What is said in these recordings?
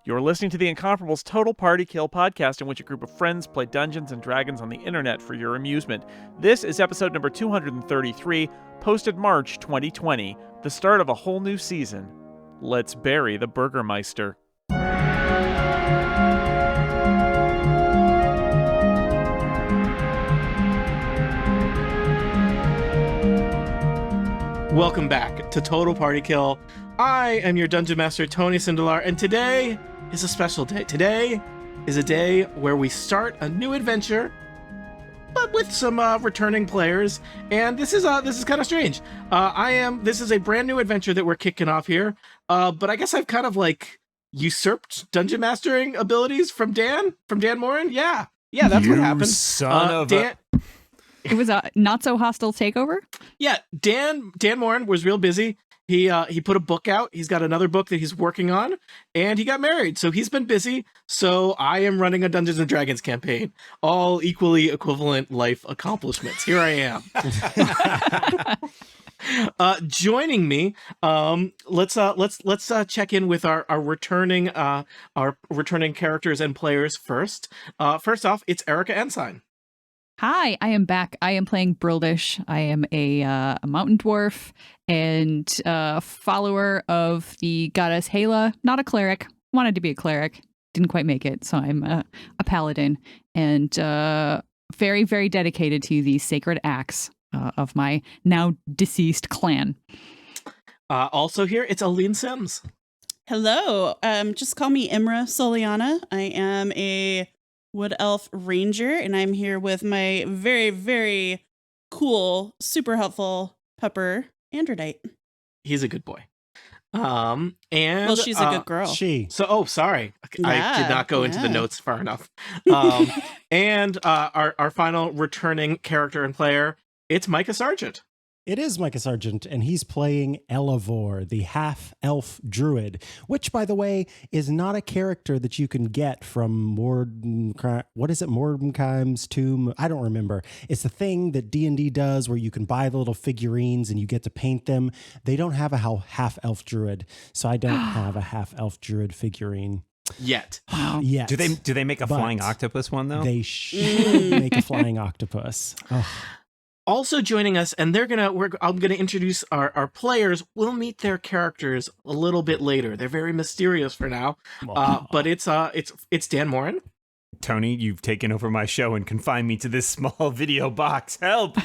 You're listening to the Incomparables Total Party Kill podcast, in which a group of friends play Dungeons and Dragons on the internet for your amusement. This is episode number 233, posted March 2020, the start of a whole new season. Let's bury the Burgermeister. Welcome back to Total Party Kill. I am your Dungeon Master, Tony Sindelar, and today is a special day. Today is a day where we start a new adventure, but with some returning players, and this is kind of strange. This is a brand new adventure that we're kicking off here, but I guess I've kind of like usurped dungeon mastering abilities from Dan Morin. Yeah, that's what happened. Son of Dan. It was a not so hostile takeover. Yeah, Dan Morin was real busy. He put a book out. He's got another book that he's working on, and he got married. So he's been busy. So I am running a Dungeons and Dragons campaign, all equally equivalent life accomplishments. Here I am. Joining me, let's check in with our returning characters and players first. First off, it's Erica Ensign. Hi, I am back. I am playing Brildish. I am a mountain dwarf and follower of the goddess Hela. Not a cleric. Wanted to be a cleric. Didn't quite make it, so I'm a paladin. And very, very dedicated to the sacred acts of my now deceased clan. Also here, it's Aline Sims. Hello. Just call me Imra Soliana. I am a Wood Elf Ranger, and I'm here with my very, very cool, super helpful pupper, Androdite. He's a good boy. And well, she's a good girl. Sorry. Yeah, I did not go into the notes far enough. And our final returning character and player, it's Micah Sargent. It is Micah Sargent, and he's playing Elevor, the half-elf druid, which, by the way, is not a character that you can get from Mordheim's Tomb? I don't remember. It's the thing that D&D does where you can buy the little figurines and you get to paint them. They don't have a half-elf druid, so I don't have a half-elf druid figurine. Yet. Yes. Do they make a flying octopus one, though? They should make a flying octopus. Oh. Also joining us, and I'm gonna introduce our players. We'll meet their characters a little bit later. They're very mysterious for now, but it's Dan Morin. Tony, you've taken over my show and confined me to this small video box. Help!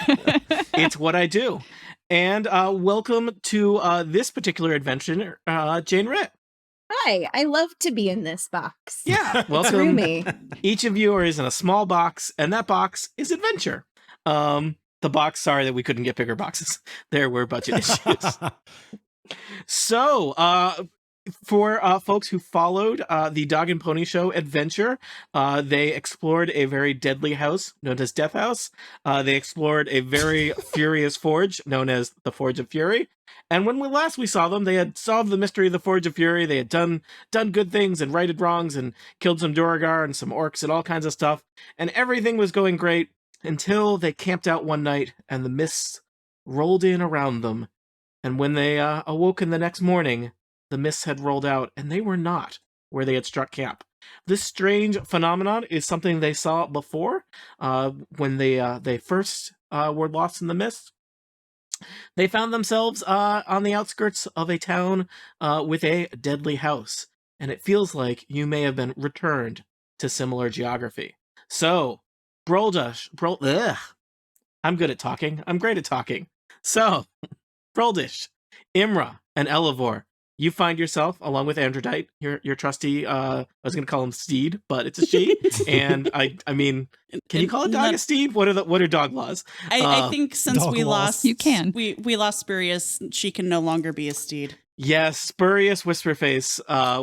It's what I do. And welcome to this particular adventure, Jane Ritt. Hi, I love to be in this box. Yeah, welcome. Through me. Each of you is in a small box, and that box is adventure. The box, sorry that we couldn't get bigger boxes. There were budget issues. So, for folks who followed the Dog and Pony Show adventure, they explored a very deadly house known as Death House. They explored a very furious forge known as the Forge of Fury. And when we saw them, they had solved the mystery of the Forge of Fury. They had done good things and righted wrongs and killed some Duragar and some orcs and all kinds of stuff. And everything was going great, until they camped out one night and the mists rolled in around them. And when they awoken the next morning, the mists had rolled out and they were not where they had struck camp. This strange phenomenon is something they saw before when they first were lost in the mist. They found themselves on the outskirts of a town with a deadly house. And it feels like you may have been returned to similar geography. So, I'm good at talking. I'm great at talking. So, Brildish, Imra, and Elevor, you find yourself, along with Androdite, your trusty, I was going to call him Steed, but it's a she. And I mean, can you call a dog a Steed? What are dog laws? I think since we lost, you can. We lost Spurious, she can no longer be a Steed. Yes, Spurious Whisperface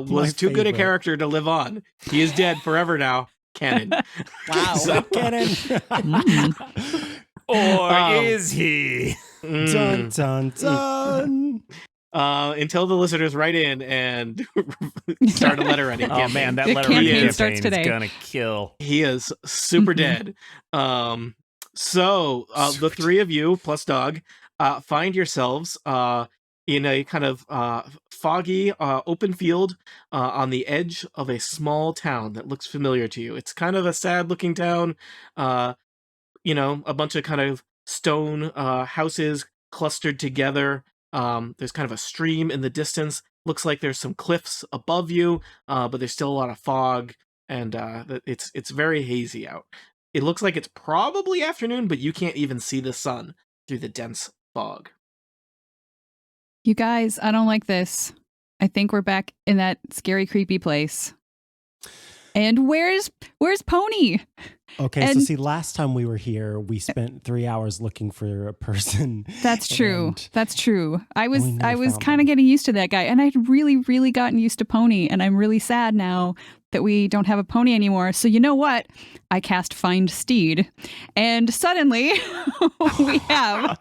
was too good a character to live on. He is dead forever now. Canon. Wow. So, Canon. Or is he? Dun, dun, dun. Until the listeners write in and start a letter writing campaign. Oh man, that The letter writing campaign campaign starts is today. gonna kill. He is super dead. So the three of you plus dog find yourselves in a kind of foggy open field on the edge of a small town that looks familiar to you. It's kind of a sad looking town. A bunch of kind of stone houses clustered together. There's kind of a stream in the distance. Looks like there's some cliffs above you, but there's still a lot of fog, and it's very hazy out. It looks like it's probably afternoon, but you can't even see the sun through the dense fog. You guys, I don't like this. I think we're back in that scary, creepy place. And where's Pony? Okay, And- so see, last time we were here, we spent 3 hours looking for a person. That's true. and That's true. I we was never found kind of him. getting used to that guy, and I'd really, really gotten used to Pony, and I'm really sad now that we don't have a pony anymore. So you know what? I cast Find Steed, and suddenly we have.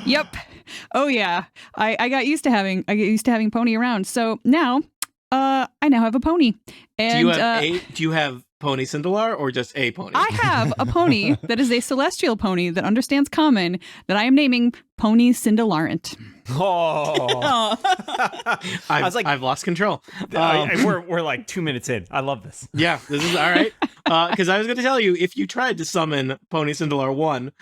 Yep. Oh yeah. I got used to having Pony around. So now, I now have a pony. And Do you have Pony Cindelar or just a pony? I have a pony that is a celestial pony that understands common that I am naming Pony Cindelarant. Oh, I've lost control. we're like 2 minutes in. I love this. Yeah, this is all right. Because I was going to tell you, if you tried to summon Pony Cindelar 1,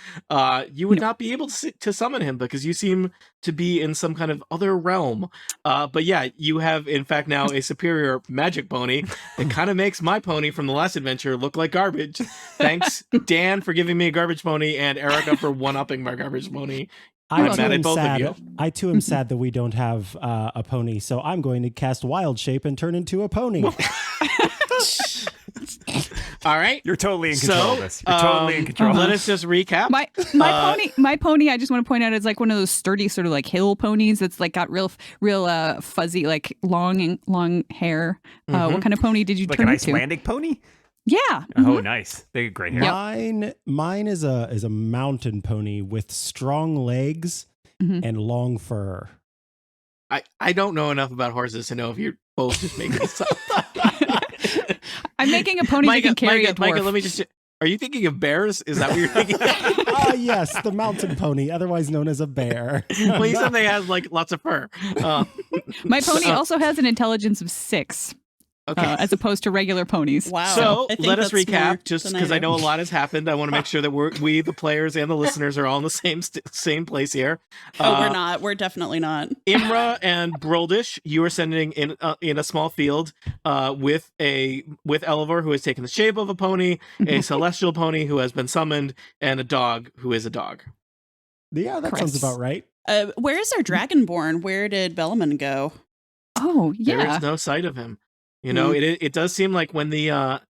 you would not be able to summon him because you seem to be in some kind of other realm. But yeah, you have, in fact, now a superior magic pony that kind of makes my pony from the last adventure look like garbage. Thanks, Dan, for giving me a garbage pony, and Erica for one-upping my garbage pony. I I'm too mad am at both of sad. you. I too am sad that we don't have a pony, so I'm going to cast Wild Shape and turn into a pony. All right. You're totally in control of this. You're totally in control. Let us just recap. My pony, I just want to point out, is like one of those sturdy sort of like hill ponies that's like got real fuzzy, like long hair. What kind of pony did you Like turn an into? Icelandic pony? Yeah. Oh, nice. They get great hair. Mine is a mountain pony with strong legs and long fur. I don't know enough about horses to know if you're both just making this up. I'm making a pony that can carry a dwarf. Micah, let me just... Are you thinking of bears? Is that what you're thinking? Yes, the mountain pony, otherwise known as a bear. Well, you said they have like lots of fur. My pony also has an intelligence of 6. Okay. As opposed to regular ponies. Wow. So I think let us that's more recap, just than because I do. know a lot has happened. I want to make sure that we, the players and the listeners, are all in the same place here. We're not. We're definitely not. Imra and Broldish, you are sending in a small field with Elivor, who has taken the shape of a pony, a celestial pony who has been summoned, and a dog who is a dog. Yeah, that sounds about right. Where is our dragonborn? Where did Bellaman go? Oh, yeah. There is no sight of him. You know, it does seem like when the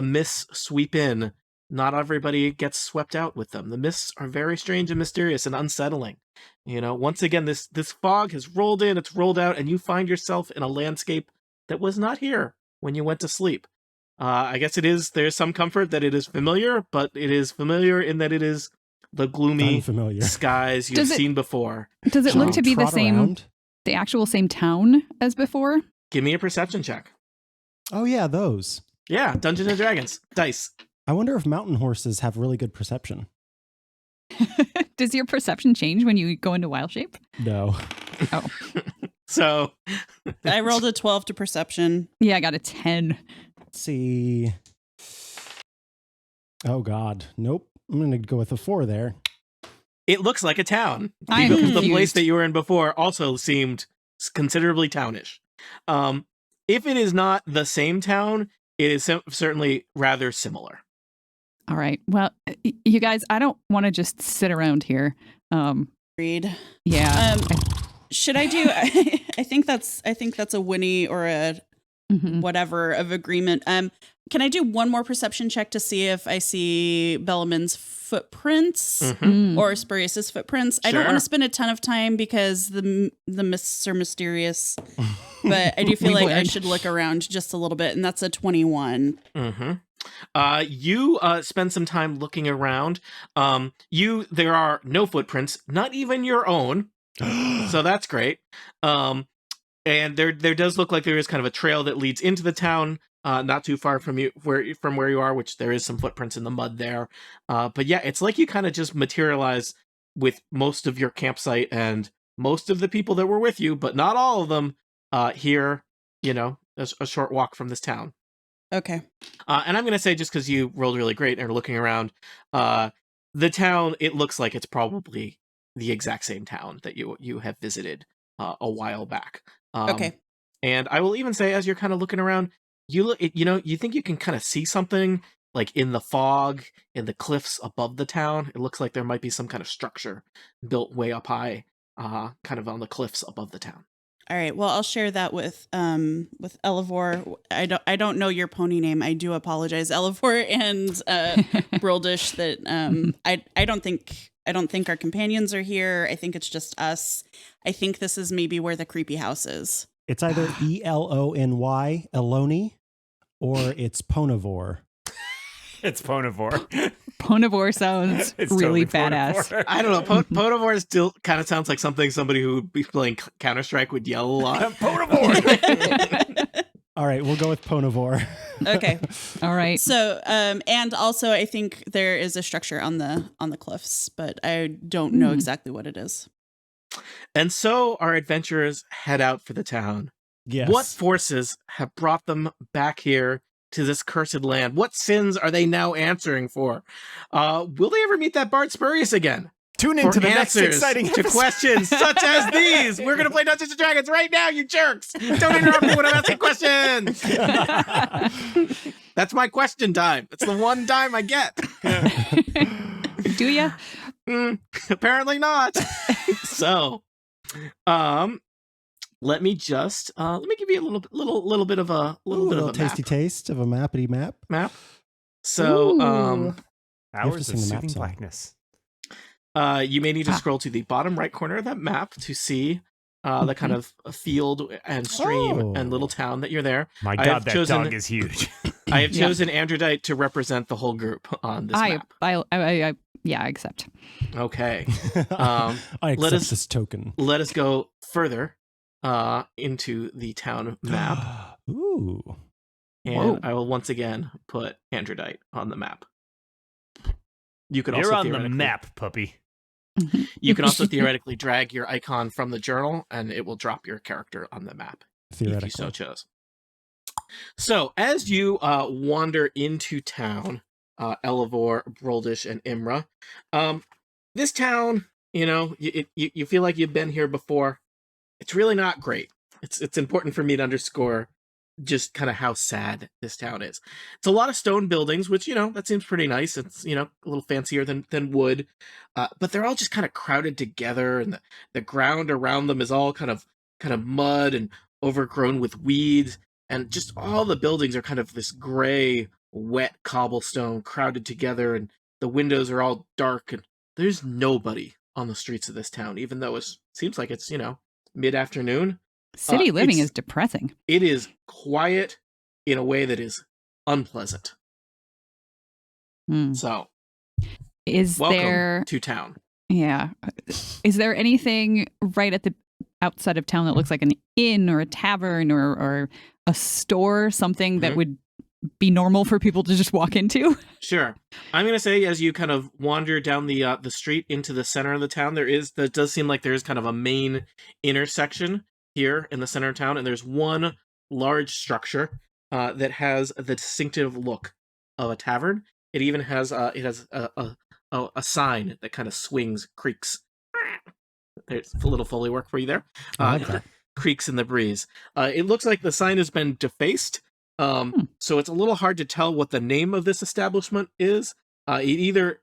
mists sweep in, not everybody gets swept out with them. The mists are very strange and mysterious and unsettling. You know, once again, this fog has rolled in, it's rolled out, and you find yourself in a landscape that was not here when you went to sleep. I guess there's some comfort that it is familiar, but it is familiar in that it is the gloomy Unfamiliar skies you've seen before. Does it look to be the same, around? the actual same town as before? Give me a perception check. Oh yeah, those. Yeah, Dungeons and Dragons. Dice. I wonder if mountain horses have really good perception. Does your perception change when you go into wild shape? No. Oh. So I rolled a 12 to perception. Yeah, I got a 10. Let's see. Oh God. Nope. I'm going to go with a 4 there. it looks like a town. I'm Because the confused. place that you were in before also seemed considerably townish. If it is not the same town, it is certainly rather similar. All right. Well, you guys, I don't want to just sit around here. Read. Yeah. Should I do? I think that's a Winnie or a Mhm. whatever of agreement. Can I do one more perception check to see if I see Bellaman's footprints Mm. or Spurius's footprints? I don't want Sure. to spend a ton of time because the mists are mysterious, but I do feel like I would. should look around just a little bit, and that's a 21. Mm-hmm. You spend some time looking around. There are no footprints, not even your own. So that's great. And there does look like there is kind of a trail that leads into the town, not too far from where you are, which there is some footprints in the mud there. But yeah, it's like you kind of just materialize with most of your campsite and most of the people that were with you, but not all of them, here, a short walk from this town. Okay. And I'm going to say, just because you rolled really great and are looking around, the town, it looks like it's probably the exact same town that you have visited a while back. Okay. And I will even say, as you're kind of looking around, you think you can kind of see something like in the fog, in the cliffs above the town. It looks like there might be some kind of structure built way up high, kind of on the cliffs above the town. All right. Well, I'll share that with Elevor. I don't know your pony name. I do apologize, Elevor and Brildish. That I don't think our companions are here. I think it's just us. I think this is maybe where the creepy house is. It's either Elony, Eloni, or it's Ponivore. It's Ponivore. Ponivore sounds It's really totally badass. Ponivore. I don't know. Ponivore still kind of sounds like something somebody who would be playing Counter-Strike would yell a lot. Ponivore. All right, we'll go with Ponivore. Okay. All right. So, and also, I think there is a structure on the cliffs, but I don't know exactly what it is. And so our adventurers head out for the town. Yes. What forces have brought them back here to this cursed land? What sins are they now answering for? Will they ever meet that Bard Spurious again? Tune into For the next answers exciting to episode. questions such as these. We're going to play Dungeons & Dragons right now, you jerks. Don't interrupt me when I'm asking questions. That's my question time. It's the one time I get. Do ya? Apparently not. So, let me just let me give you a little bit of a little tasty taste of a mappity map. So, Ooh. Hours sing of the map soothing song. blackness. you may need to scroll to the bottom right corner of that map to see the kind of field and stream and little town that you're there. My I God, have that chosen- dog is huge. I have chosen Androdite to represent the whole group on this map. I accept. Okay. I accept let us- this token. Let us go further into the town map. Ooh. And Whoa. I will once again put Androdite on the map. You could You're also on the theoretically- map, puppy. You can also theoretically drag your icon from the journal, and it will drop your character on the map if you Theoretically. so chose. So, as you wander into town, Elevor, Broldish, and Imra, this town, you feel like you've been here before. It's really not great. It's important for me to underscore just kind of how sad this town is. It's a lot of stone buildings, which, that seems pretty nice. It's, a little fancier than wood. But they're all just kind of crowded together, and the ground around them is all kind of mud and overgrown with weeds. And just all the buildings are kind of this gray, wet cobblestone crowded together, and the windows are all dark, and there's nobody on the streets of this town, even though it seems like it's, mid-afternoon. City living it's- is depressing. It is quiet in a way that is unpleasant. Hmm. So, Is welcome there? to town. Yeah. Is there anything right at the outside of town that looks like an inn or a tavern or a store, something that Mhm. would be normal for people to just walk into? Sure. I'm going to say, as you kind of wander down the street into the center of the town, that does seem like there is kind of a main intersection here in the center of town, and there's one large structure that has the distinctive look of a tavern. It even has a sign that kind of swings, creaks. There's a little Foley work for you there. I like that. Creaks in the breeze. It looks like the sign has been defaced, so it's a little hard to tell what the name of this establishment is. It either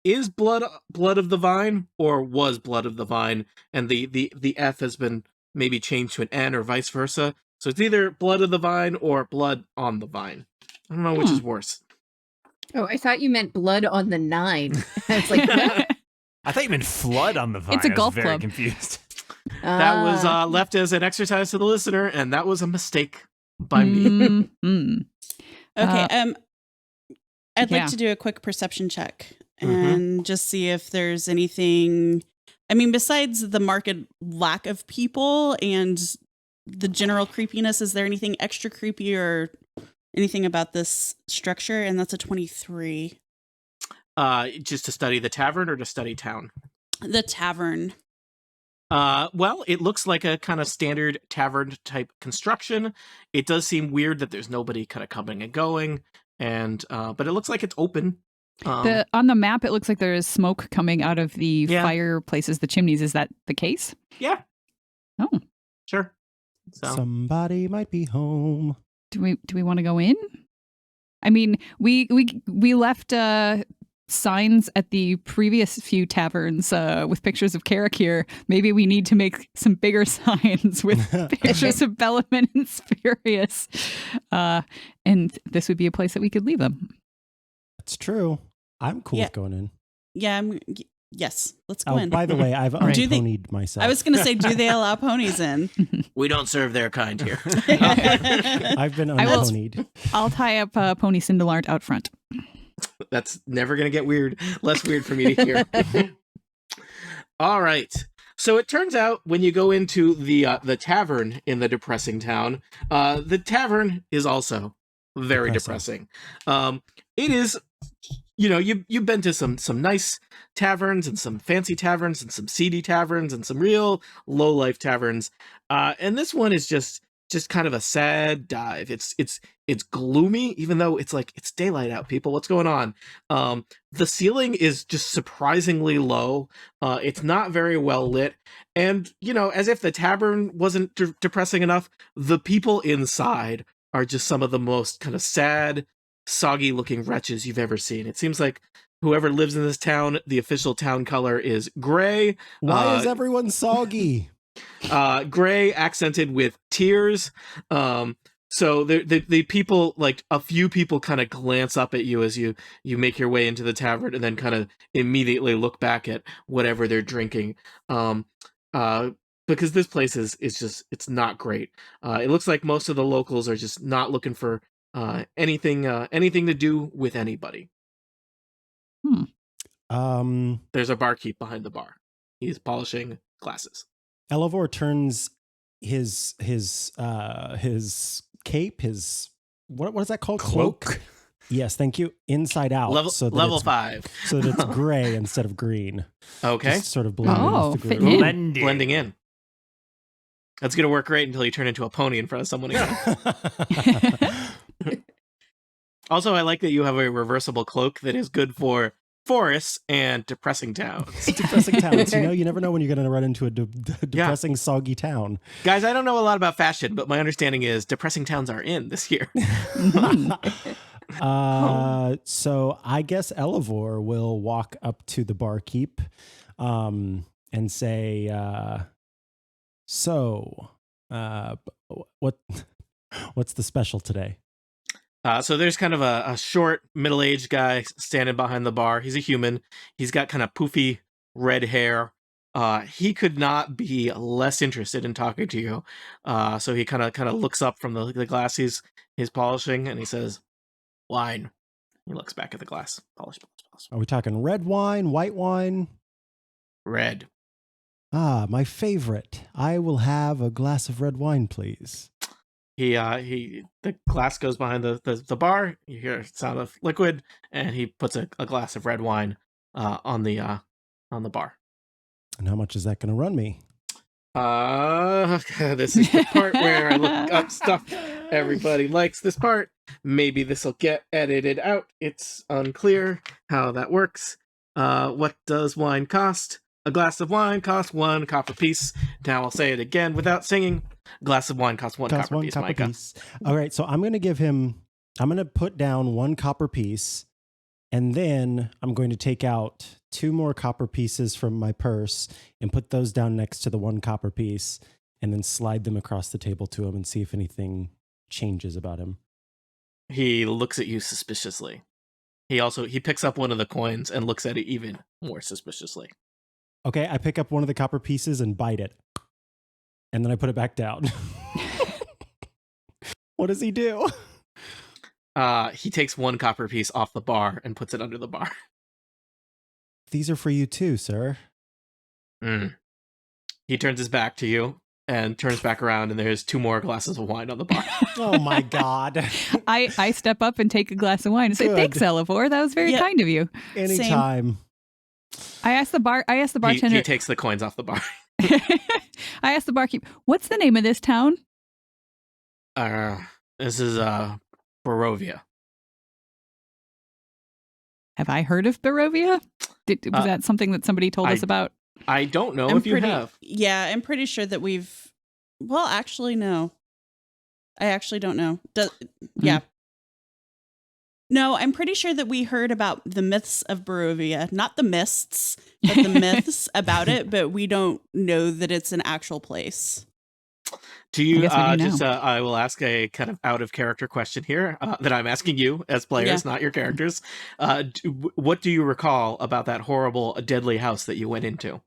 is blood of the vine or was blood of the vine, and the F has been maybe changed to an N or vice versa. So it's either blood of the vine or blood on the vine. I don't know which is worse. Oh, I thought you meant blood on the 9. It's like, what? I thought you meant flood on the vine. It's a I was golf very club. confused. That was Ah. left as an exercise to the listener, and that was a mistake by me. Mm. Okay. I'd yeah. like to do a quick perception check Mhm. and just see if there's anything. I mean, besides the marked lack of people and the general creepiness, is there anything extra creepy or anything about this structure? And that's a 23. Just to study the tavern or to study town? The tavern. Well, it looks like a kind of standard tavern type construction. It does seem weird that there's nobody kind of coming and going, and but it looks like it's open. On the map, it looks like there is smoke coming out of the Yeah. fireplaces, the chimneys. Is that the case? Yeah. Oh, Sure. So Somebody might be home. do we want to go in? I mean, we left signs at the previous few taverns with pictures of Carrick here. Maybe we need to make some bigger signs with pictures of Bellaman and Spurious. And this would be a place that we could leave them. That's true. I'm cool Yeah. with going in. Yeah, yes. Let's go Oh, in. by the way, I've Do they- unponied myself. I was going to say, do they allow ponies in? we don't serve their kind here. I've been I will- unponied. I'll tie up Pony Cindelart out front. That's never going to get weird. Less weird for me to hear. All right. So it turns out when you go into the tavern in the depressing town, the tavern is also very depressing. It is, you've been to some nice taverns and some fancy taverns and some seedy taverns and some real low life taverns, and this one is just kind of a sad dive. It's gloomy, even though it's daylight out. People, what's going on? The ceiling is just surprisingly low. It's not very well lit, and as if the tavern wasn't depressing enough, the people inside are just some of the most kind of sad, soggy looking wretches you've ever seen. It seems like whoever lives in this town, the official town color is gray. Why is everyone soggy? Gray accented with tears. So the people, like a few people, kind of glance up at you as you make your way into the tavern, and then kind of immediately look back at whatever they're drinking. Because this place is just, it's not great. It looks like most of the locals are just not looking for anything to do with anybody. There's a barkeep behind the bar. He's polishing glasses. Elevor turns his cape, his what is that called? Cloak. Yes, thank you. Inside out. Level 5. So that it's gray instead of green. Okay. Just sort of blending Oh, with the fit green. in. Blending in. That's going to work great until you turn into a pony in front of someone again. Also, I like that you have a reversible cloak that is good for forests and depressing towns. Depressing towns. You never know when you're going to run into a depressing, soggy town. Guys, I don't know a lot about fashion, but my understanding is depressing towns are in this year. So I guess Elevor will walk up to the barkeep and say, what's the special today? So there's kind of a short, middle-aged guy standing behind the bar. He's a human. He's got kind of poofy red hair. He could not be less interested in talking to you. So he kind of looks up from the glass he's polishing, and he says, "Wine." He looks back at the glass. Polish. Are we talking red wine, white wine? Red. Ah, my favorite. I will have a glass of red wine, please. The glass goes behind the bar. You hear a sound of liquid, and he puts a glass of red wine on the bar. And how much is that going to run me? This is the part where I look up stuff. Everybody likes this part. Maybe this will get edited out. It's unclear how that works. What does wine cost? A glass of wine costs 1 copper piece. Now I'll say it again without singing. A glass of wine costs 1 copper piece, Micah. All right, so I'm going to put down 1 copper piece, and then I'm going to take out 2 more copper pieces from my purse and put those down next to the 1 copper piece, and then slide them across the table to him and see if anything changes about him. He looks at you suspiciously. He picks up one of the coins and looks at it even more suspiciously. Okay, I pick up one of the copper pieces and bite it. And then I put it back down. What does he do? He takes 1 copper piece off the bar and puts it under the bar. These are for you too, sir. He turns his back to you and turns back around, and there's 2 more glasses of wine on the bar. Oh my God. I step up and take a glass of wine and say, Good. "Thanks, Elevor. That was very Yeah. kind of you." Anytime. I asked the bartender. He takes the coins off the bar. I asked the barkeep, "What's the name of this town?" This is Borovia. Have I heard of Barovia? Was that something that somebody told us about? I don't know if you have. Yeah, I'm pretty sure that we've. Well, actually, no. I actually don't know. Yeah. No, I'm pretty sure that we heard about the myths of Barovia, not the mists, but the myths about it, but we don't know that it's an actual place. Do you I guess we do now. I will ask a kind of out of character question here that I'm asking you as players, not your characters. What do you recall about that horrible, deadly house that you went into?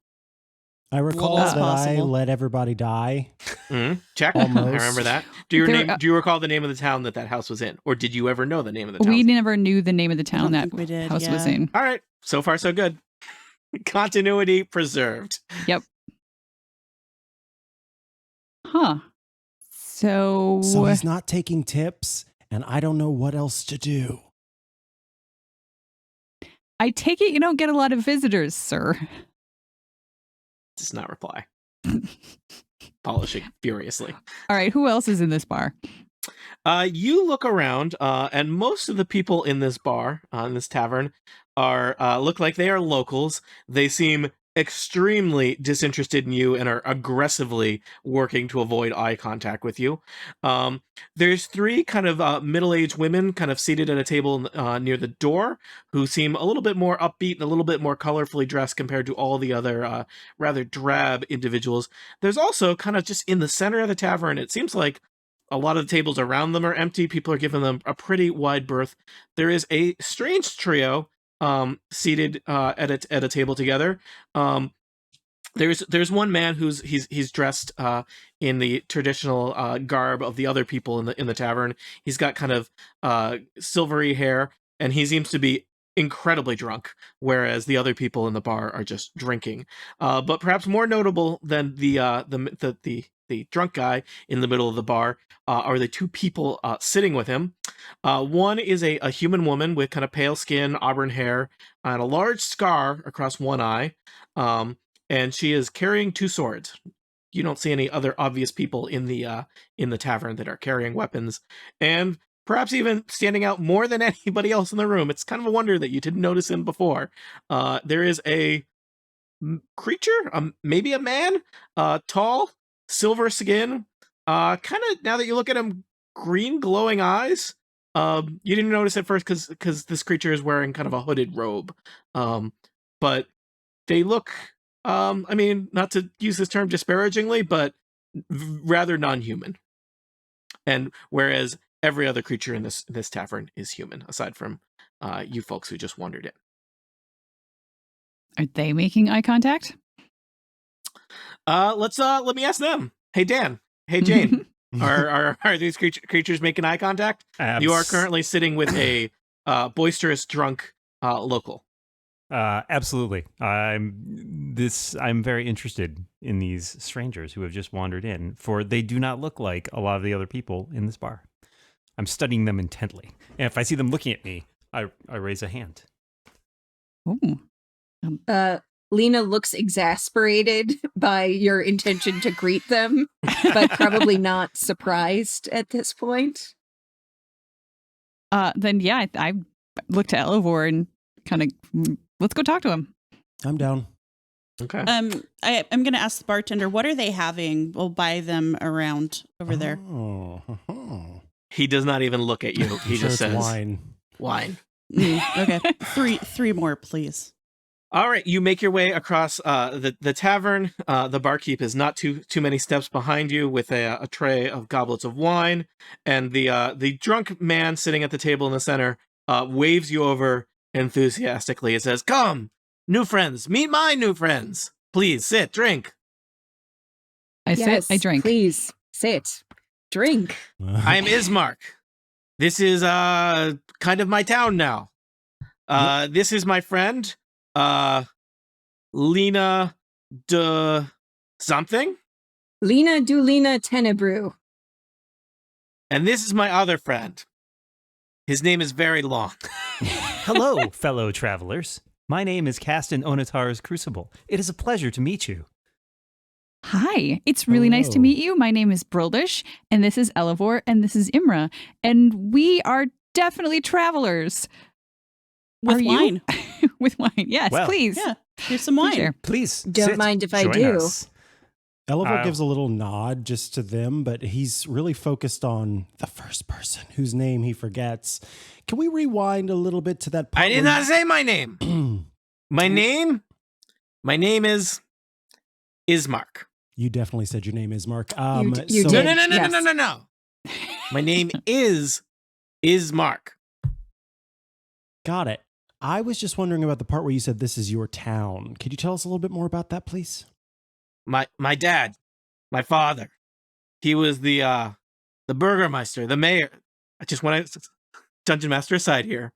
I recall that I let everybody die. Check. Almost. I remember that. Do you recall the name of the town that house was in? Or did you ever know the name of the town? We never knew the name of the town that house was in. All right. So far, so good. Continuity preserved. Yep. Huh. So he's not taking tips, and I don't know what else to do. I take it you don't get a lot of visitors, sir. Does not reply. Polishing furiously. All right, who else is in this bar? You look around, and most of the people in this bar, in this tavern, are look like they are locals. They seem extremely disinterested in you and are aggressively working to avoid eye contact with you. There's three kind of middle-aged women kind of seated at a table near the door who seem a little bit more upbeat and a little bit more colorfully dressed compared to all the other rather drab individuals. There's also kind of just in the center of the tavern, it seems like a lot of the tables around them are empty. People are giving them a pretty wide berth. There is a strange trio seated at a table together. There's one man he's dressed in the traditional garb of the other people in the tavern. He's got kind of silvery hair, and he seems to be incredibly drunk, whereas the other people in the bar are just drinking. But perhaps more notable than the drunk guy in the middle of the bar are the two people sitting with him. One is a human woman with kind of pale skin, auburn hair, and a large scar across one eye. And she is carrying two swords. You don't see any other obvious people in the tavern that are carrying weapons. And perhaps even standing out more than anybody else in the room, it's kind of a wonder that you didn't notice him before. There is a creature, maybe a man, tall, silver skin, kind of, now that you look at him, green glowing eyes. You didn't notice at first because this creature is wearing kind of a hooded robe. But they look, I mean, not to use this term disparagingly, but rather non-human. And whereas every other creature in this tavern is human, aside from you folks who just wandered in. Are they making eye contact? Let me ask them. Hey, Dan. Hey, Jane. Are these creatures making eye contact? You are currently sitting with a boisterous, drunk local. Absolutely. I'm very interested in these strangers who have just wandered in, for they do not look like a lot of the other people in this bar. I'm studying them intently, and if I see them looking at me, I raise a hand. Ooh. Lena looks exasperated by your intention to greet them, but probably not surprised at this point. Then yeah, I look to Elivor and kind of let's go talk to him. I'm down. Okay. I'm going to ask the bartender, what are they having? We'll buy them around over there. He does not even look at you. He just says wine. Wine. Okay. Three more, please. All right, you make your way across the tavern. The barkeep is not too many steps behind you with a tray of goblets of wine, and the drunk man sitting at the table in the center waves you over enthusiastically. It says, "Come, new friends, meet my new friends. Please sit, drink." I sit, I drink. Please sit, drink. I am Ismark. This is kind of my town now. This is my friend. Lena de something? Lena Dulina Tenebrew. And this is my other friend. His name is very long. Hello, fellow travelers. My name is Caston Onatar's Crucible. It is a pleasure to meet you. Hi, it's really nice to Hello. meet you. My name is Brildish, and this is Elevor, and this is Imra, and we are definitely travelers. With Are you? wine. With wine, yes, Well, please. Yeah. Here's some wine. Share. Please Don't sit. mind if I Join do. us. Elevor gives a little nod just to them, but he's really focused on the first person whose name he forgets. Can we rewind a little bit to that part? I did not say my name. My name is Ismark. You definitely said your name is Mark. You so did. No. My name is Ismark. Got it. I was just wondering about the part where you said this is your town. Could you tell us a little bit more about that, please? My dad, my father, he was the Burgermeister, the mayor. I just want to Dungeon Master aside here.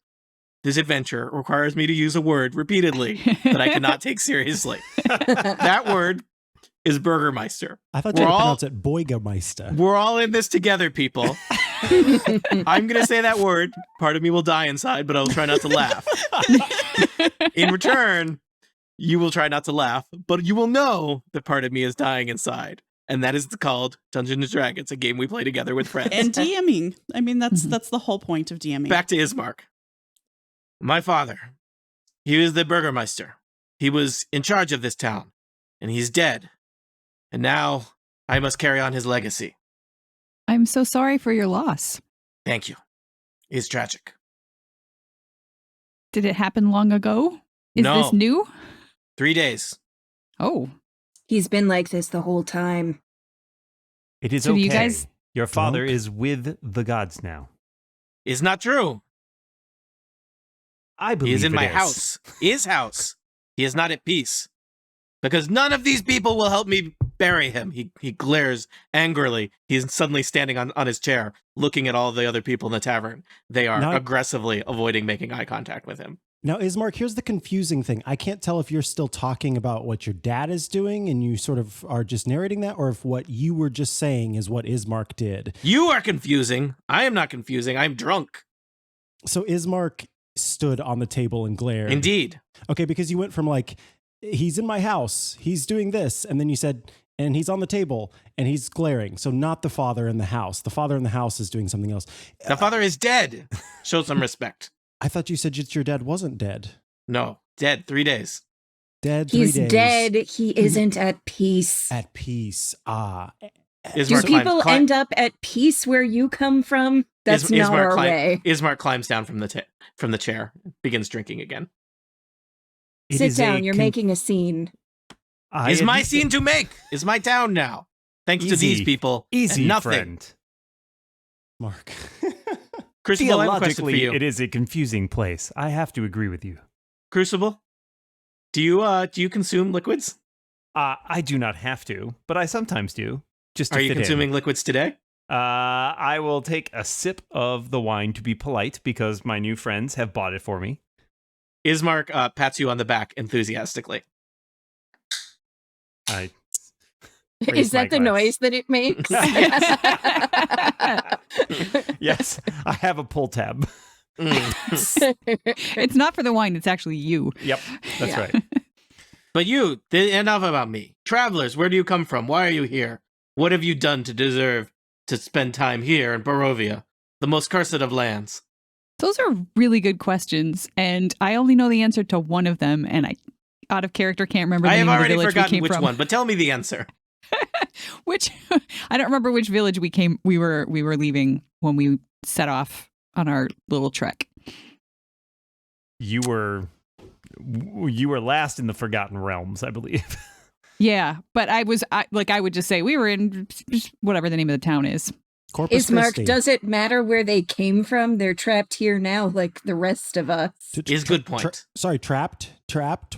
This adventure requires me to use a word repeatedly that I cannot take seriously. That word is Burgermeister. I thought you We're would all- pronounce it Boigameister. We're all in this together, people. I'm going to say that word. Part of me will die inside, but I'll try not to laugh. In return, you will try not to laugh, but you will know that part of me is dying inside. And that is called Dungeons & Dragons, a game we play together with friends. And DMing. I mean, that's Mhm. the whole point of DMing. Back to Ismark. My father, he was the Burgermeister. He was in charge of this town, and he's dead. And now I must carry on his legacy. I'm so sorry for your loss. Thank you. It's tragic. Did it happen long ago? Is No. this new? 3 days. Oh, He's been like this the whole time. It is So do okay. you guys- Your father Drunk? is with the gods now. It's not true. I believe He is in it my is. house. His house. He is not at peace. Because none of these people will help me bury him. He glares angrily. He's suddenly standing on his chair, looking at all the other people in the tavern. They are Now- aggressively avoiding making eye contact with him. Now, Ismark, here's the confusing thing. I can't tell if you're still talking about what your dad is doing and you sort of are just narrating that, or if what you were just saying is what Ismark did. You are confusing. I am not confusing. I'm drunk. So Ismark stood on the table and glared. Indeed. Okay, because you went from like, he's in my house, he's doing this, and then you said, and he's on the table and he's glaring. So not the father in the house. The father in the house is doing something else. The father is dead. Show some respect. I thought you said that your dad wasn't dead. No, dead. 3 days. Dead 3 He's days. dead. He isn't at peace. At peace. Ismark Do climbs- people end up at peace where you come from? That's not our way. Ismark climbs down from the chair, begins drinking again. It Sit is a down. You're con- making a scene. I It's my admit- scene to make. It's my town now. Thanks to Easy. these people. Easy, and nothing. friend. Mark. Crucible, I have a question for Theologically, you. it is a confusing place. I have to agree with you. Crucible, do you consume liquids? I do not have to, but I sometimes do. Just to Are you fit consuming liquids today? in. I will take a sip of the wine to be polite because my new friends have bought it for me. Ismark pats you on the back enthusiastically. I Is my that the glass. noise that it makes? yes, I have a pull tab. Mm. it's not for the wine. It's actually you. Yep, that's Yeah. right. But enough about me. Travelers, where do you come from? Why are you here? What have you done to deserve to spend time here in Borovia, the most cursed of lands? Those are really good questions, and I only know the answer to one of them, and I, out of character, can't remember the I have name of the already village we forgotten came which from. one, but tell me the answer. Which I don't remember which village we were leaving when we set off on our little trek. You were last in the Forgotten Realms, I believe. Yeah, but I would just say we were in whatever the name of the town is. Corpus Ismark, Christi. does it matter where they came from? They're trapped here now like the rest of us. Is good point. Sorry, trapped?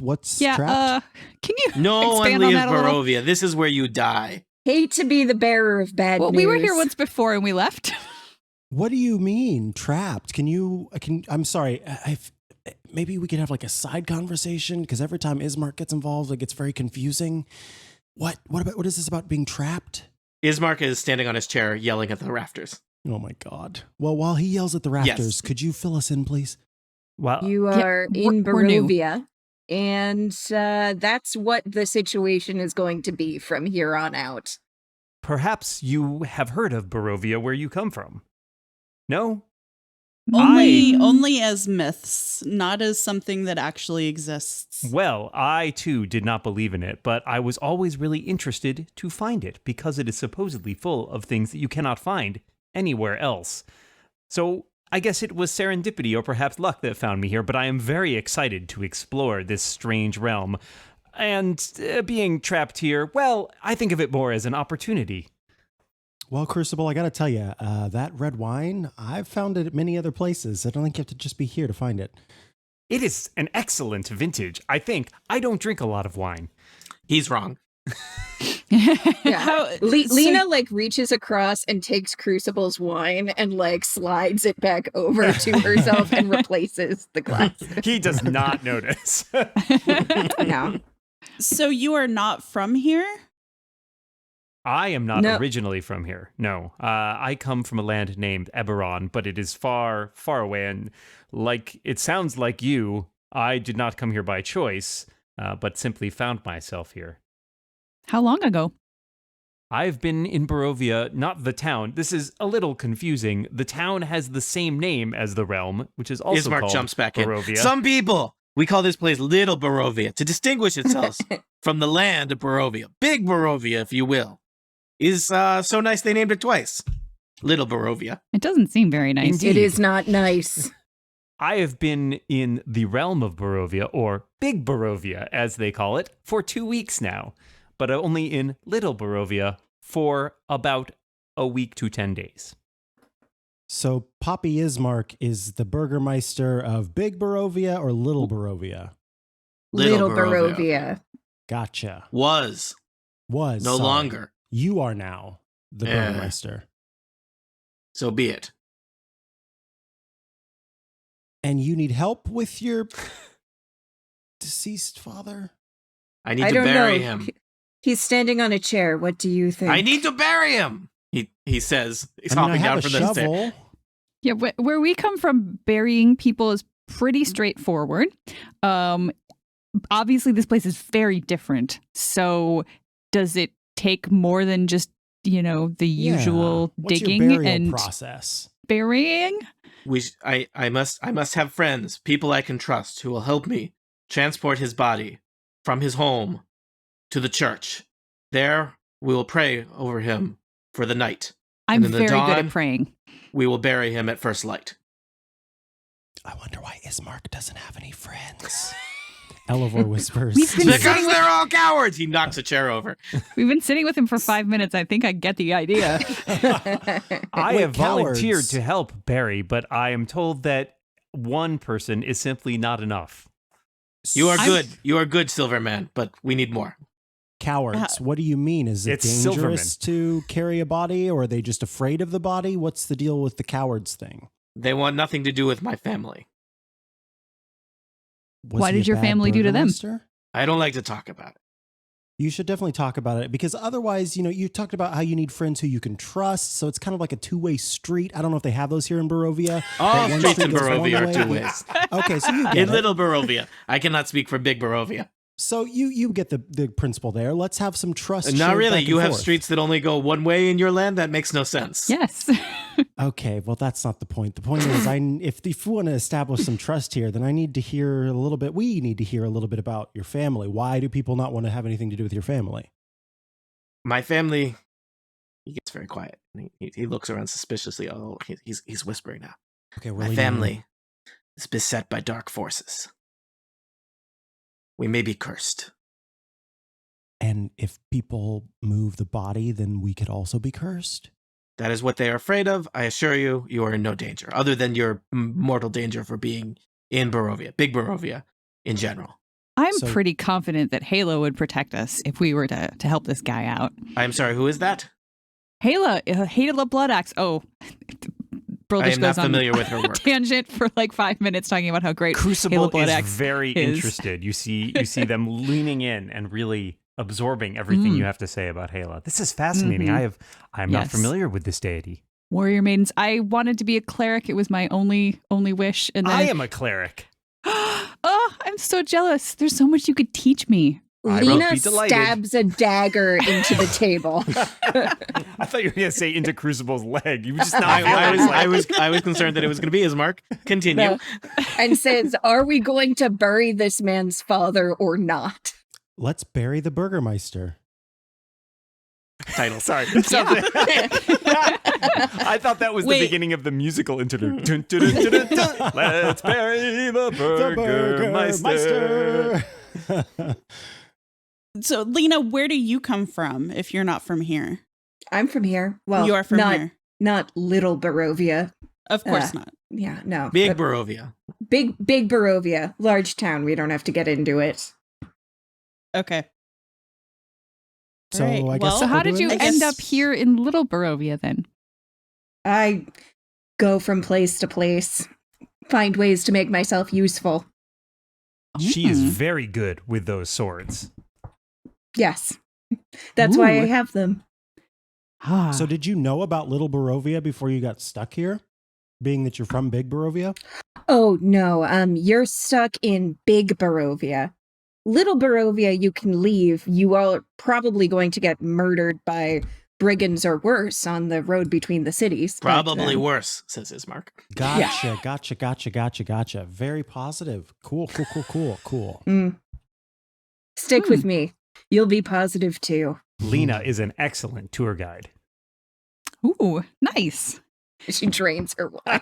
What's Yeah, trapped? can you No one expand on leaves that a little? Barovia. This is where you die. Hate to be the bearer of bad Well, news. we were here once before and we left. What do you mean trapped? I'm sorry. Maybe we could have like a side conversation because every time Ismark gets involved, it gets very confusing. What is this about being trapped? Ismark is standing on his chair yelling at the rafters. Oh my God. Well, while he yells at the rafters, Yes. could you fill us in, please? Well, You Yeah, are in we're new. Barovia. And that's what the situation is going to be from here on out. Perhaps you have heard of Borovia where you come from. No? Only as myths, not as something that actually exists. Well, I too did not believe in it, but I was always really interested to find it because it is supposedly full of things that you cannot find anywhere else. So I guess it was serendipity or perhaps luck that found me here, but I am very excited to explore this strange realm. And being trapped here, well, I think of it more as an opportunity. Well, Crucible, I got to tell you, that red wine, I've found it at many other places. I don't think you have to just be here to find it. It is an excellent vintage. I think I don't drink a lot of wine. He's wrong. Yeah. Lena like reaches across and takes Crucible's wine and like slides it back over to herself and replaces the glass. He does not notice. No. So you are not from here? I am not No. originally from here. No, I come from a land named Eberron, but it is far, far away. And like it sounds like you, I did not come here by choice, but simply found myself here. How long ago? I've been in Borovia, not the town. This is a little confusing. The town has the same name as the realm, which is also Ismark called jumps back Borovia. in. Some people, we call this place Little Borovia to distinguish itself from the land of Borovia. Big Borovia, if you will. Is so nice they named it twice. Little Borovia. It doesn't seem very nice. Indeed. It is not nice. I have been in the realm of Borovia, or Big Borovia, as they call it, for 2 weeks now, but only in Little Borovia for about a week to 10 days. So Poppy Ismark is the Burgermeister of Big Borovia or Little Borovia? Little Borovia. Gotcha. Was. No No longer. You are now the Yeah. Burgermeister. So be it. And you need help with your deceased father? I need I to don't bury know. him. He's standing on a chair. What do you think? I need to bury him. He says. He's I mean, I hopping have down a from the stairs. shovel. Yeah, where we come from, burying people is pretty straightforward. Obviously, this place is very different. So, does it take more than just the Yeah. usual What's your digging burial and process? burying? I must have friends, people I can trust, who will help me transport his body from his home to the church. There, we will pray over him for the night. I'm in the very good dawn- at praying. We will bury him at first light. I wonder why Ismark doesn't have any friends. Elevor whispers. We've been Because they're all cowards! He knocks a chair over. We've been sitting with him for 5 minutes. I think I get the idea. I Wait, have volunteered cowards. to help Barry, but I am told that one person is simply not enough. You are good. You are good, Silverman, but we need more. Cowards. What do you mean? Is it It's dangerous to carry a body, or are they just afraid of the body? What's the deal with the cowards thing? They want nothing to do with my family. Was Why he did a your bad family do to them? burgomaster? I don't like to talk about it. You should definitely talk about it because otherwise, you talked about how you need friends who you can trust. So it's kind of like a two-way street. I don't know if they have those here in Barovia. All That one streets in street goes one Barovia are way. two ways. Okay, so you get In it. Little Barovia. I cannot speak for Big Barovia. So you get the principle there. Let's have some trust. Not shared really. back and You have forth. streets that only go one way in your land? That makes no sense. Yes. Okay, well that's not the point. The point is, if we want to establish some trust here, then I need to hear a little bit. We need to hear a little bit about your family. Why do people not want to have anything to do with your family? My family, he gets very quiet. He looks around suspiciously. Oh, he's whispering now. Okay, we're My leaning in. family is beset by dark forces. We may be cursed. And if people move the body, then we could also be cursed. That is what they are afraid of. I assure you, you are in no danger, other than your mortal danger for being in Barovia, Big Barovia, in general. I'm So- pretty confident that Halo would protect us if we were to help this guy out. I'm sorry, who is that? Halo Blood Axe. Oh, I Broldish am not goes on familiar with her a work. tangent for like 5 minutes talking about how great Halo Crucible Blood is Axe very is. interested. You see them leaning in and really absorbing everything you have to say about Hela. This is fascinating. Mhm. I'm not Yes. familiar with this deity. Warrior Maidens. I wanted to be a cleric. It was my only wish. And then I am a cleric. oh, I'm so jealous. There's so much you could teach me. I will Lena be delighted. stabs a dagger into the table. I thought you were going to say into Crucible's leg. You were just not. I was concerned that it was going to be Ismark. Continue. No. And says, "Are we going to bury this man's father or not?" Let's bury the Burgermeister. Title. Sorry. I thought that was Wait. the beginning of the musical interlude. Dun, dun, dun, dun, dun, dun. Let's bury the Burgermeister. So, Lena, where do you come from if you're not from here? I'm from here. Well, you are from not, here. Not Little Borovia. Of course not. Yeah, no. Big Borovia. Big Borovia. Large town. We don't have to get into it. Okay. So Right, I guess well- So how did you I end guess- up here in Little Borovia then? I go from place to place, find ways to make myself useful. She is Mm. very good with those swords. Yes. That's why I Ooh. have them. Ah. So did you know about Little Borovia before you got stuck here? Being that you're from Big Borovia? Oh, no. You're stuck in Big Borovia. Little Borovia, you can leave. You are probably going to get murdered by brigands or worse on the road between the cities. but, Probably worse, says Ismark. Gotcha. Very positive. Cool. Stick with me. You'll be positive too. Lena is an excellent tour guide. Ooh, nice. She drains her wine.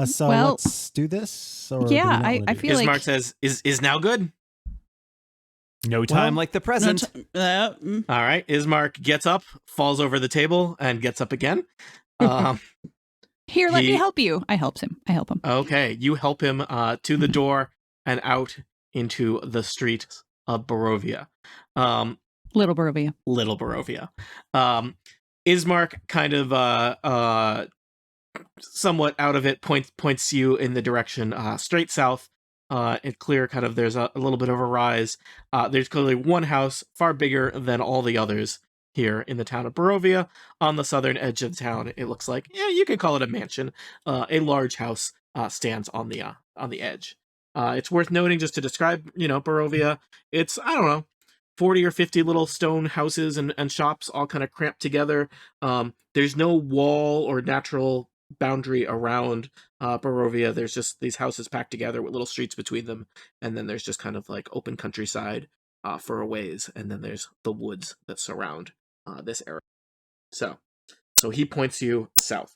So Well, let's do this. Or do we yeah, not I wanna do feel this? Ismark like says, is now good? No time Well, like the No present. All right. Ismark gets up, falls over the table, and gets up again. here, let me he- help you. I help him. Okay, you help him to the door and out into the streets of Borovia. Little Borovia. Little Borovia. Ismark kind of somewhat out of it points you in the direction straight south. It clear kind of there's a little bit of a rise. There's clearly one house far bigger than all the others here in the town of Borovia. On the southern edge of town, it looks like, yeah, you could call it a mansion. A large house stands on the edge. It's worth noting, just to describe, Borovia. It's, I don't know, 40 or 50 little stone houses and shops all kind of cramped together. There's no wall or natural boundary around Borovia. There's just these houses packed together with little streets between them, and then there's just kind of like open countryside for a ways, and then there's the woods that surround this area. So he points you south.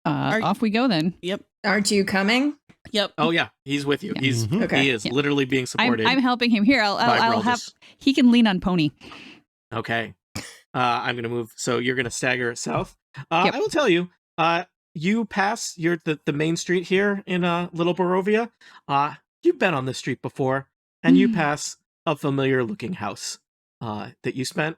Off we go then. Yep. Aren't you coming? Yep. Oh yeah, he's with you. Yeah. He's Mhm. Okay. he is Yeah. literally being supported. I'm helping him here. by I'll have. Braldus. He can lean on Pony. Okay. I'm gonna move. So you're gonna stagger south. Yep. I will tell you. You pass the main street here in Little Borovia. You've been on this street before, and you Mm. pass a familiar looking house that you spent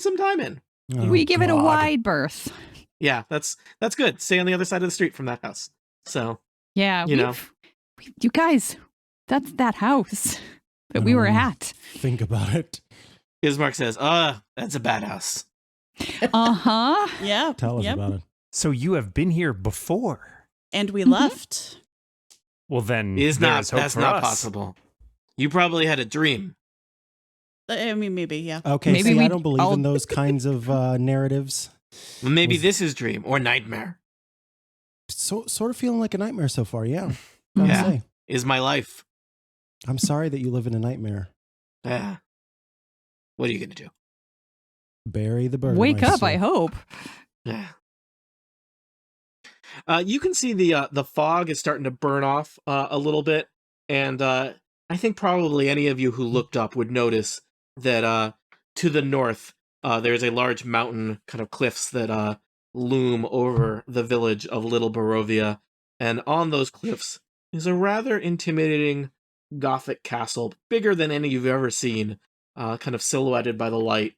some time in. Oh, we give it a God. wide berth. Yeah, that's good. Stay on the other side of the street from that house. So Yeah, You know. you guys, that's that house that we were Oh. at. Think about it. Ismark says, that's a bad house. Uh huh. Yeah. Tell us yep. about it. So you have been here before. And we Mhm. left. Well, then Is there not is hope that's for not us. possible. You probably had a dream. I mean, maybe, yeah. Okay, Maybe see, we I don't believe all- in those kinds of narratives. Maybe Was- this is dream or nightmare. Sort of feeling like a nightmare so far, yeah. Gotta Yeah. say. Is my life. I'm sorry that you live in a nightmare. What are you gonna do? Bury the Burgermeister. Wake up, I hope. Yeah. You can see the fog is starting to burn off a little bit, and I think probably any of you who looked up would notice that to the north there's a large mountain, kind of cliffs that loom over the village of Little Borovia, and on those cliffs is a rather intimidating Gothic castle, bigger than any you've ever seen, kind of silhouetted by the light,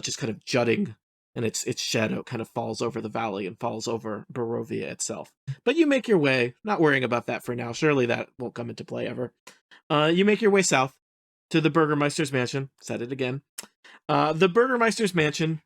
just kind of jutting. And its shadow kind of falls over the valley and falls over Borovia itself. But you make your way, not worrying about that for now. Surely that won't come into play ever. You make your way south to the Burgermeister's mansion. Said it again. The Burgermeister's mansion,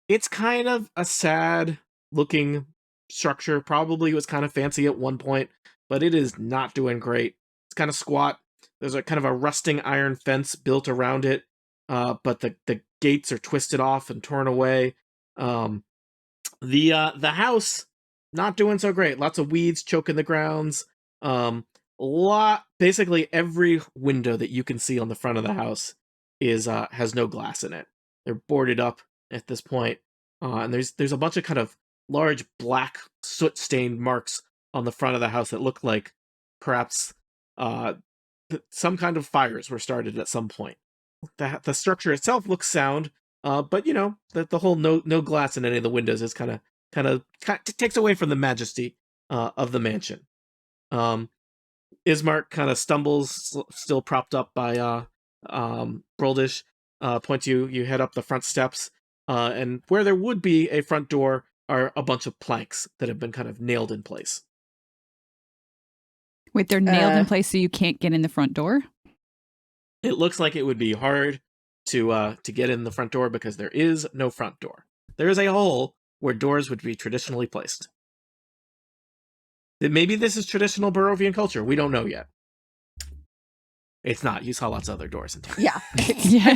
it's kind of a sad-looking structure. Probably was kind of fancy at one point, but it is not doing great. It's kind of squat. There's a kind of a rusting iron fence built around it, but the gates are twisted off and torn away. The house not doing so great. Lots of weeds choking the grounds. Basically every window that you can see on the front of the house is has no glass in it. They're boarded up at this point. And there's a bunch of kind of large black soot stained marks on the front of the house that look like perhaps some kind of fires were started at some point. The structure itself looks sound, but you know, the whole no glass in any of the windows is kind of takes away from the majesty of the mansion. Ismark kind of stumbles, still propped up by Broldish. Points you head up the front steps, and where there would be a front door are a bunch of planks that have been kind of nailed in place. Wait, they're nailed in place so you can't get in the front door? It looks like it would be hard to get in the front door because there is no front door. There is a hole where doors would be traditionally placed. Maybe this is traditional Barovian culture. We don't know yet. It's not. You saw lots of other doors in town. Yeah.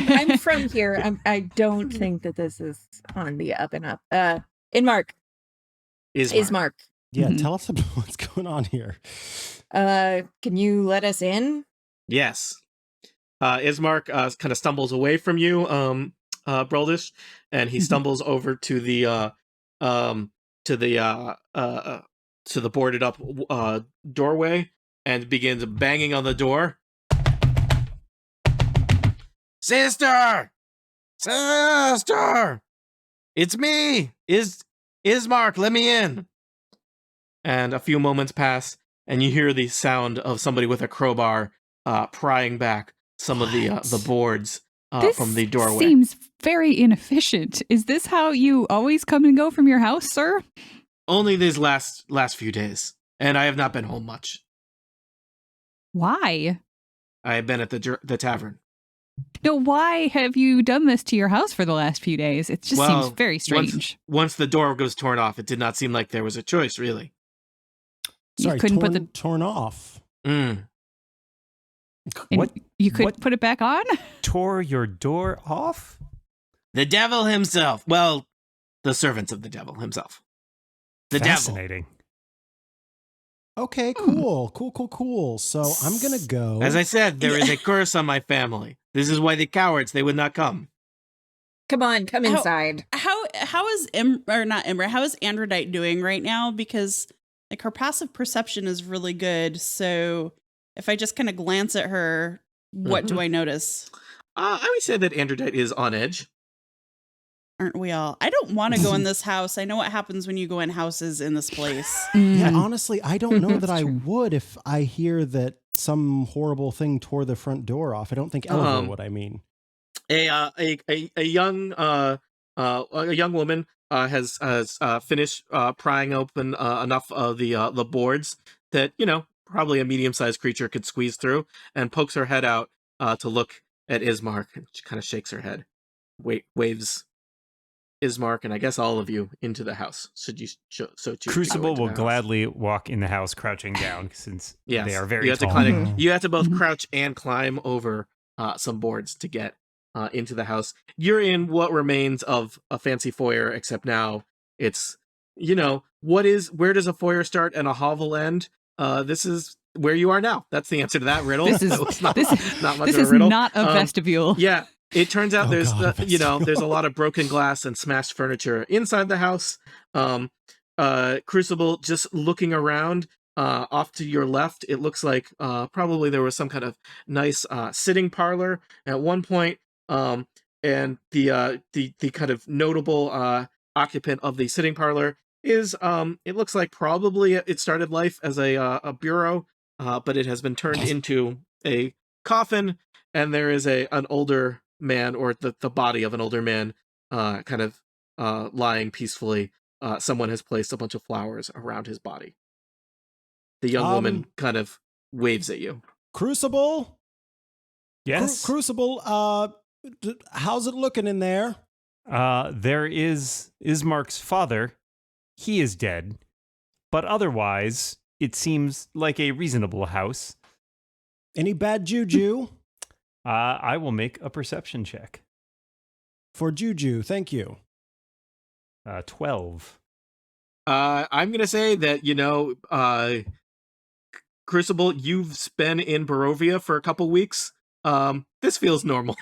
I'm from here. I don't think that this is on the up and up. Ismark. Yeah, Mhm. tell us about what's going on here. Can you let us in? Yes. Ismark kind of stumbles away from you, Broldish, and he stumbles over to the boarded up doorway and begins banging on the door. Sister! It's me! Ismark, let me in! And a few moments pass, and you hear the sound of somebody with a crowbar prying back some of the boards from the doorway. This seems very inefficient. Is this how you always come and go from your house, sir? Only these last few days, and I have not been home much. Why? I have been at the tavern. No, why have you done this to your house for the last few days? It just seems very strange. Once the door was torn off, it did not seem like there was a choice, really. Sorry, you couldn't torn off. Mm. You could put it back on? Tore your door off? The devil himself. Well, the servants of the devil himself. The devil. Fascinating. Okay, cool. So I'm gonna go. As I said, there is a curse on my family. This is why the cowards, they would not come. Come on, come inside. How is how is Androdite doing right now? Because like her passive perception is really good. So if I just kind of glance at her, what do I notice? I would say that Androdite is on edge. Aren't we all? I don't want to go in this house. I know what happens when you go in houses in this place. Yeah, honestly, I don't know that I would if I hear that some horrible thing tore the front door off. I don't think Elva would. I mean, a young woman has finished prying open enough of the boards that, you know, probably a medium-sized creature could squeeze through, and pokes her head out to look at Ismark. And she kind of shakes her head, waves Ismark and I guess all of you into the house. Should you so choose? Crucible will gladly walk in the house crouching down since they are very tall. You have to both crouch and climb over some boards to get into the house. You're in what remains of a fancy foyer, except now it's, you know, where does a foyer start and a hovel end? This is where you are now. That's the answer to that riddle. This is not much this of a is riddle. not a vestibule. Yeah. It turns out there's a lot of broken glass and smashed furniture inside the house. Crucible, just looking around off to your left, it looks like probably there was some kind of nice sitting parlor at one point. And the kind of notable occupant of the sitting parlor is it looks like probably it started life as a bureau, but it has been turned into a coffin, and there is an older man, or the body of an older man, kind of lying peacefully. Someone has placed a bunch of flowers around his body. The young woman kind of waves at you. Crucible? Yes? Crucible, how's it looking in there? There is Ismark's father. He is dead. but otherwise, it seems like a reasonable house. Any bad juju? I will make a perception check. For juju, thank you. 12. I'm gonna say that Crucible, you've been in Borovia for a couple weeks. This feels normal.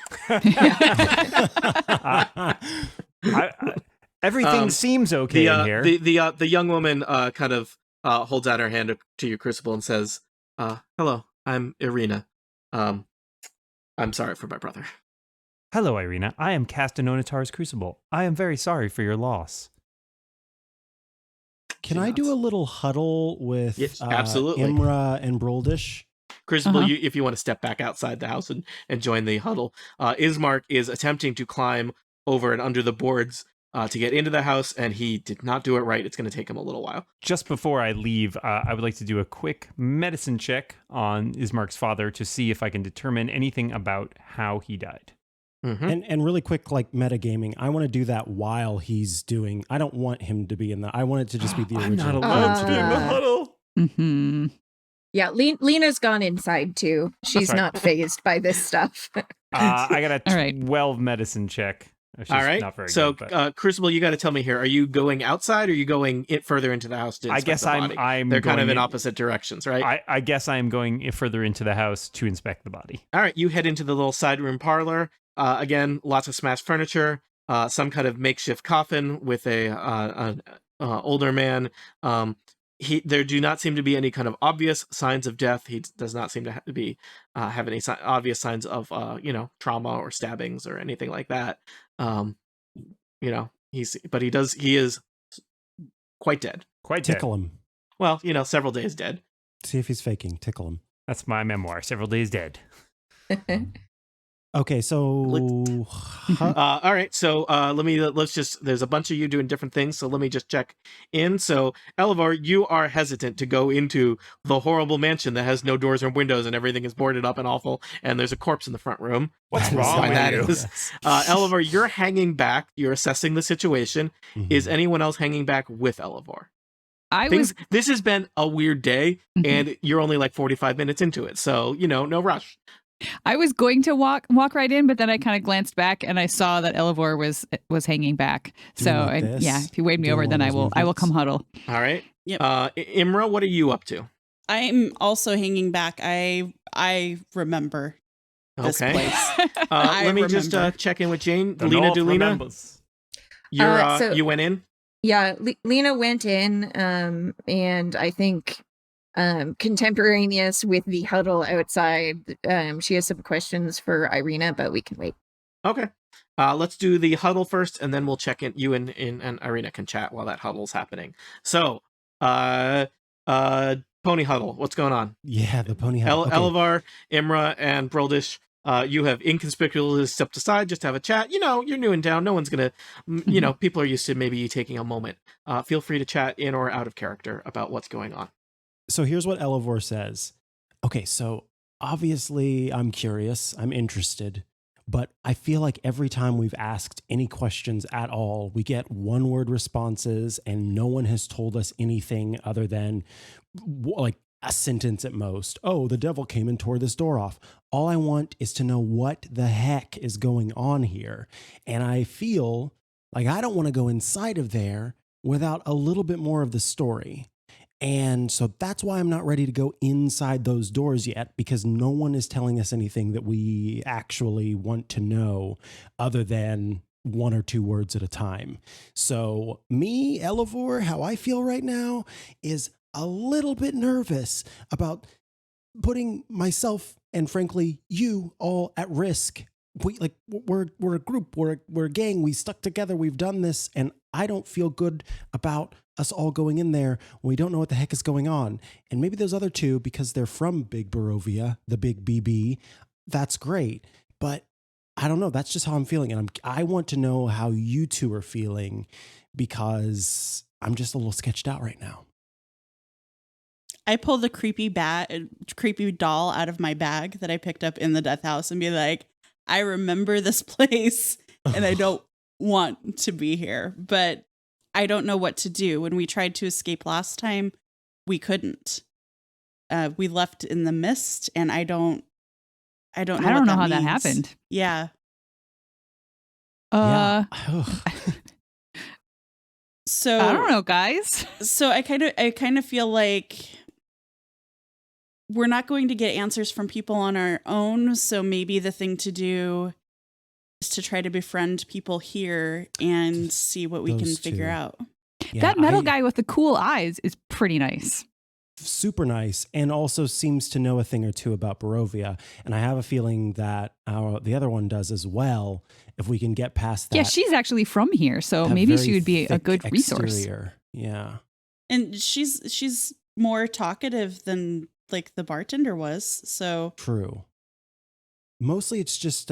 Everything seems okay in here. The young woman kind of holds out her hand to you, Crucible, and says, "Hello, I'm Irina. I'm sorry for my brother." Hello, Irina. I am Castanonatar's Crucible. I am very sorry for your loss. Can I do a little huddle with Yes, absolutely. Imra and Broldish? Crucible, if you want to step back outside the house and join the huddle. Ismark is attempting to climb over and under the boards to get into the house, and he did not do it right. It's going to take him a little while. Just before I leave, I would like to do a quick medicine check on Ismark's father to see if I can determine anything about how he died. Mm-hmm. And really quick, like metagaming, I want to do that while he's doing. I don't want him to be in the. I want it to just be the original. I'm not allowed to be in the huddle. Mm-hmm. Yeah, Lena's gone inside too. She's right. not phased by this stuff. I got a All right. 12 medicine check. Which All is right. Not very So, good, but Crucible, you got to tell me here: are you going outside, or are you going further into the house? To I inspect guess the body? I'm. They're kind of going in opposite directions, right? I guess I am going further into the house to inspect the body. All right, you head into the little side room parlor. Again, lots of smashed furniture, some kind of makeshift coffin with a older man. There do not seem to be any kind of obvious signs of death. He does not seem to have any obvious signs of trauma or stabbings or anything like that. He is quite dead. Quite dead. Tickle him. Well, several days dead. See if he's faking. Tickle him. That's my memoir. Several days dead. Okay, so All right, so let's just, there's a bunch of you doing different things, so let me just check in. So Elevor, you are hesitant to go into the horrible mansion that has no doors or windows and everything is boarded up and awful, and there's a corpse in the front room. What's That is wrong Why with that you? is. Elevor, you're hanging back, you're assessing the situation. Mhm. Is anyone else hanging back with Elevor? I was This has been a weird day, Mhm. and you're only like 45 minutes into it, so no rush. going to walk right in, but then I kind of glanced back and I saw that Elevor was hanging back. Doing So like this? if you wave me Doing over, one then of I those will movements? come huddle. All right. Yep. Imra, what are you up to? I'm also hanging back. I remember this Okay. place. Let me just remember. check in with Jane. The Lena, North do Lena? remembers. You went in? Yeah, Lena went in, and I think contemporaneous with the huddle outside, she has some questions for Irina, but we can wait. Okay. Let's do the huddle first, and then we'll check in. You and Irina can chat while that huddle's happening. So, pony huddle. What's going on? yeah, the pony huddle. Okay. Elevar, Imra, and Broldish. You have inconspicuously stepped aside just to have a chat. You're new in town. No one's gonna, people are used to maybe you taking a moment. Feel free to chat in or out of character about what's going on. So here's what Elevor says. Okay, so obviously I'm curious, I'm interested, but I feel like every time we've asked any questions at all, we get one-word responses and no one has told us anything other than like a sentence at most. Oh, the devil came and tore this door off. All I want is to know what the heck is going on here. And I feel like I don't want to go inside of there without a little bit more of the story. And so that's why I'm not ready to go inside those doors yet, because no one is telling us anything that we actually want to know other than one or two words at a time. So me, Elevor, how I feel right now is a little bit nervous about putting myself and frankly you all at risk. We're a group, we're a gang, we stuck together, we've done this, and I don't feel good about us all going in there when we don't know what the heck is going on. And maybe those other two, because they're from Big Borovia, the big BB, that's great. But I don't know, that's just how I'm feeling. And I want to know how you two are feeling, because I'm just a little sketched out right now. I pull the creepy doll out of my bag that I picked up in the death house and be like, I remember this place and I don't want to be here, but I don't know what to do. When we tried to escape last time, we couldn't. We left in the mist, and I don't know how that means. happened. Yeah. Yeah. So I don't know, guys. So I kind of feel like we're not going to get answers from people on our own. So maybe the thing to do is to try to befriend people here and see what we can Those figure two. out. Yeah, That metal guy with the cool eyes is pretty nice. super nice, and also seems to know a thing or two about Barovia. And I have a feeling that the other one does as well. If we can get past that, Yeah, she's actually from here, so that maybe very she would be a thick good resource. exterior. Yeah, And she's more talkative than like the bartender was. So true. Mostly, it's just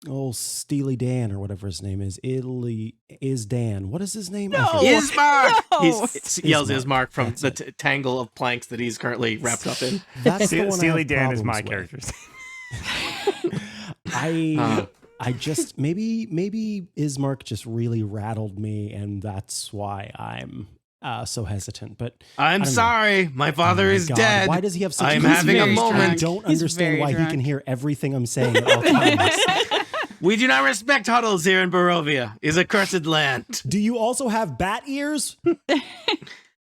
old Steely Dan or whatever his name is. Italy is Dan. What is his name? I forget. Ismark! No! He yells Ismark. Ismark from That's the it. tangle of planks that he's currently wrapped up in. That's the one I Steely have Dan is my problems with. character's I just maybe Ismark just really rattled me, and that's why I'm so hesitant. But I I'm don't know. sorry, my father Oh my is God, dead. Why does he have such? I'm he's having a very moment. I drunk. don't He's understand very why he drunk. can hear everything I'm saying at all times. We do not respect huddles here in Barovia. Is a cursed land. Do you also have bat ears?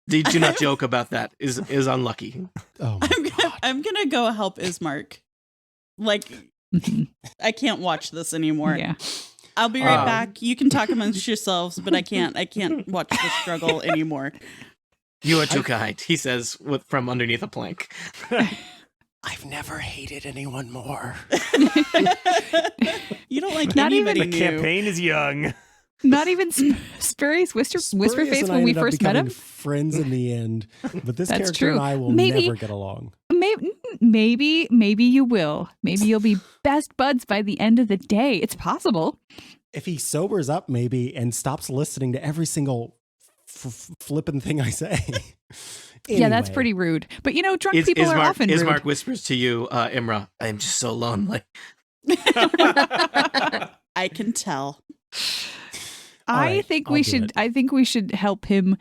Do not joke about that. Is unlucky. Oh my God. I'm gonna go help Ismark. Like I can't watch this anymore. Yeah. I'll be right back. You can talk amongst yourselves, but I can't watch the struggle anymore. You are too kind, he says from underneath a plank. I've never hated anyone more. You don't like Not even anybody The new. campaign is young. Not even Spurious Whisper Spurious Face and I when we ended up first met becoming him. Friends in the end, but this That's character true. and I will Maybe- never get along. Maybe you will. Maybe you'll be best buds by the end of the day. It's possible. If he sobers up, maybe, and stops listening to every single flippin' thing I say. Yeah, that's Anyway. pretty rude. But drunk people are often rude. Ismark whispers to you, Imra, I am just so lonely. I can tell. All I right, think I'll we do should. it. I think we should help him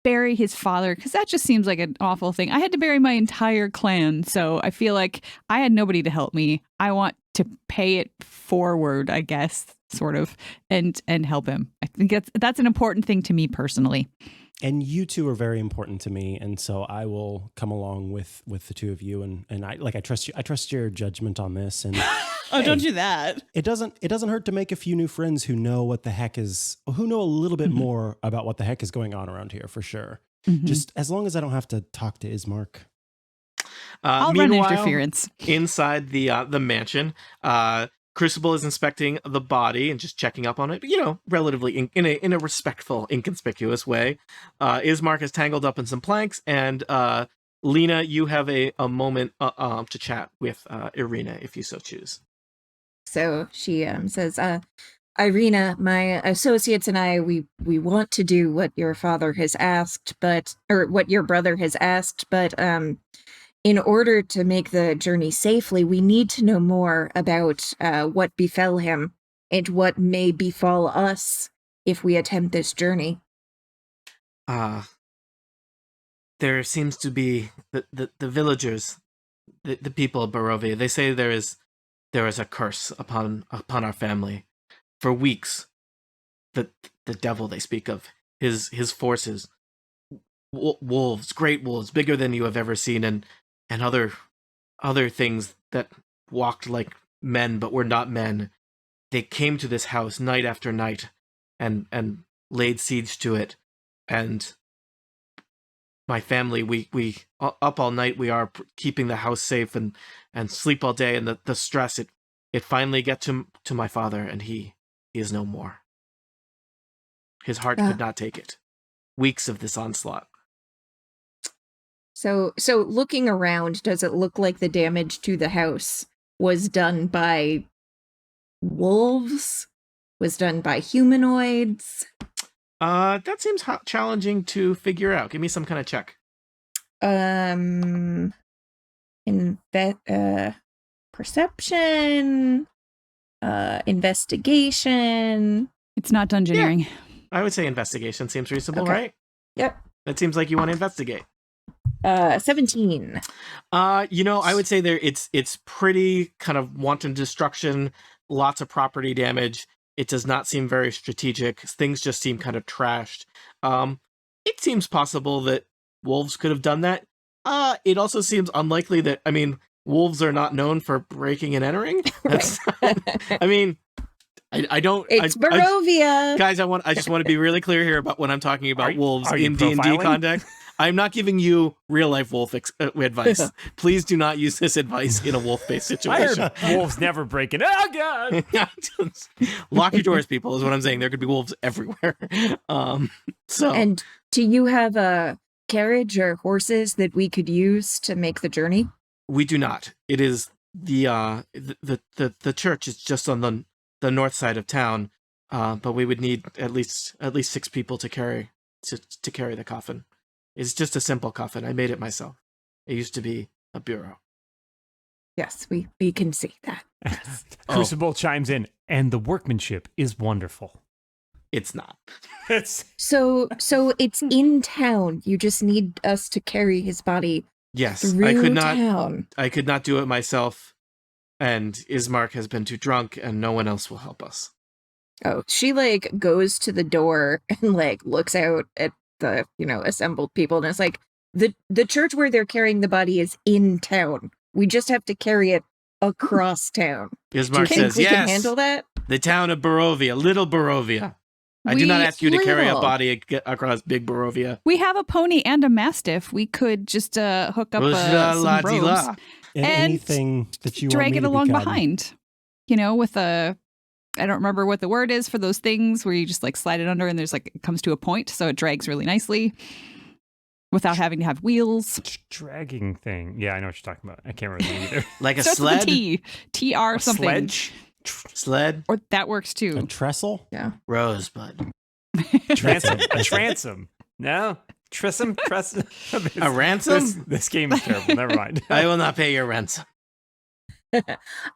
bury his father, because that just seems like an awful thing. I had to bury my entire clan, so I feel like I had nobody to help me. I want to pay it forward, I guess, sort of, and help him. I think that's an important thing to me personally. And you two are very important to me, and so I will come along with the two of you, and I trust you. I trust your judgment on this, and Oh, don't do that. it doesn't hurt to make a few new friends who know what the heck is, who know a little bit more about what the heck is going on around here, for sure. Mhm. Just as long as I don't have to talk to Ismark. I'll run Meanwhile, interference. inside the mansion, Crucible is inspecting the body and just checking up on it, relatively in a respectful, inconspicuous way. Ismark is tangled up in some planks, and Lena, you have a moment to chat with Irina if you so choose. So she says, Irina, my associates and I, we want to do what your father has asked, or what your brother has asked, but in order to make the journey safely, we need to know more about what befell him and what may befall us if we attempt this journey. There seems to be the villagers, the people of Barovia. They say there is a curse upon our family. For weeks, the devil they speak of, his forces, wolves, great wolves, bigger than you have ever seen, and other things that walked like men but were not men. They came to this house night after night and laid siege to it, and my family, we up all night, we are keeping the house safe and sleep all day, and the stress, it finally get to my father, and he is no more. His heart could not take it. Weeks of this onslaught. So looking around, does it look like the damage to the house was done by wolves? Was done by humanoids? That seems challenging to figure out. Give me some kind of check. Perception, investigation. It's not dungeoneering. I would say investigation seems reasonable, Okay. right? Yep. It seems like you want to investigate. 17. I would say it's pretty kind of wanton destruction, lots of property damage. It does not seem very strategic. Things just seem kind of trashed. It seems possible that wolves could have done that. It also seems unlikely that, wolves are not known for breaking and entering. That's, I don't. It's Barovia. Guys, I just want to be really clear here about when I'm talking about wolves are you in D&D profiling? context. I'm not giving you real life wolf advice. Please do not use this advice in a wolf based I situation. heard wolves never break in. Oh god! Lock your doors, people. Is what I'm saying. There could be wolves everywhere. So And do you have a carriage or horses that we could use to make the journey? we do not. It is the church is just on the north side of town, but we would need at least 6 people to carry the coffin. It's just a simple coffin. I made it myself. It used to be a bureau. Yes, we can see that. Crucible chimes in, and the workmanship is wonderful. It's not. It's So it's in town. You just need us to carry his body Yes, through I could not. town. I could not do it myself, and Ismark has been too drunk, and no one else will help us. Oh, she goes to the door and looks out at the assembled people, and it's like the church where they're carrying the body is in town. We just have to carry it across town. Ismark Do you think says, we "Yes, can handle that? the town of Barovia, Little Barovia. I do not ask you to carry a Little. body across Big Barovia." We have a pony and a mastiff. We could just hook up some robes, And And anything that you want drag me it to along become. behind. With a, I don't remember what the word is for those things where you just slide it under and there's it comes to a point, so it drags really nicely without having to have wheels. dragging thing. Yeah, I know what you're talking about. I can't remember either. Like a Starts with sled, a T, TR A something, sledge? sled, or that works A too. trestle? rosebud, Transom. A transom. No? Tressum? a ransom. This game is terrible. Never mind. I will not pay your ransom.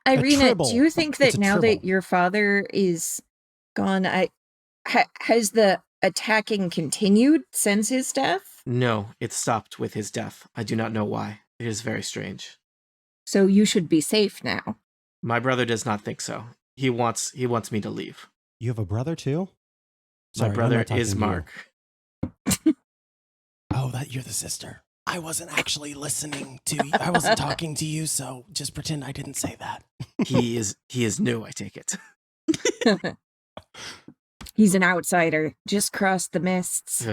Irina, tribble. do you think It's that a now tribble. that your father is gone, has the attacking continued since his death? No, it stopped with his death. I do not know why. It is very strange. So you should be safe now. My brother does not think so. He wants me to leave. You have a brother too? My Sorry, I'm brother not talking is to you. Mark. Oh, that you're the sister. I wasn't actually listening to you. I wasn't talking to you, so just pretend I didn't say that. He is new, I take it. He's an outsider, just crossed the mists.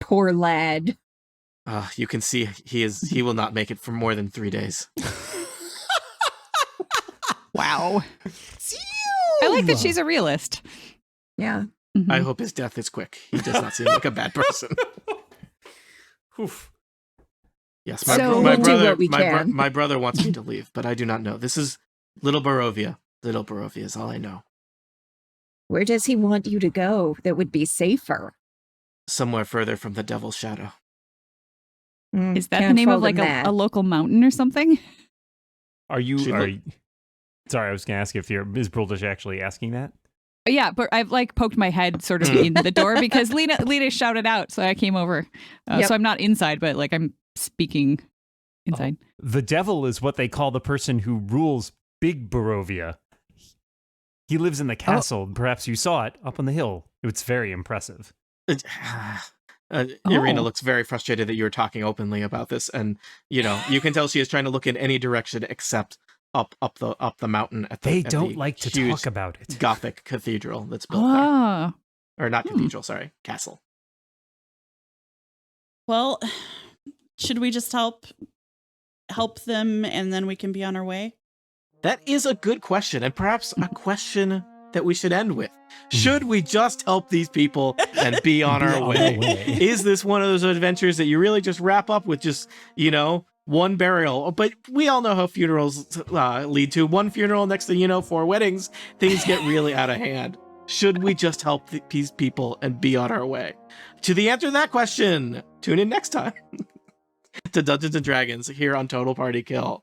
Poor lad. You can see he will not make it for more than 3 days. Wow. I like that she's a realist. Yeah. Mhm. I hope his death is quick. He does not seem like a bad person. Oof. Yes, So we'll do what we can. my brother wants me to leave, but I do not know. This is Little Barovia. Little Barovia is all I know. Where does he want you to go that would be safer? Somewhere further from the Devil's Shadow. Is that the Can't name of fault him a that. local mountain or something? Are you... She look- Sorry, I was going to ask if is Bruldish actually asking that? Yeah, but I've poked my head sort of in the door because Lena shouted out, so I came over. Yep. So I'm not inside, but I'm speaking inside. The devil is what they call the person who rules Big Barovia. He lives in the castle. Perhaps you saw it up on the hill. It's very impressive. Irina looks very frustrated that you were talking openly about this, and you can tell she is trying to look in any direction except up the mountain at the They at don't the like to huge talk about it. Gothic cathedral that's built there. Ah, Or not cathedral, sorry, castle. Well, should we just help them and then we can be on our way? That is a good question, and perhaps a question that we should end with. Should we just help these people and be on our way? Is this one of those adventures that you really just wrap up with just, one burial? But we all know how funerals lead to. One funeral next to, 4 weddings. Things get really out of hand. Should we just help these people and be on our way? To the answer to that question, tune in next time to Dungeons & Dragons here on Total Party Kill.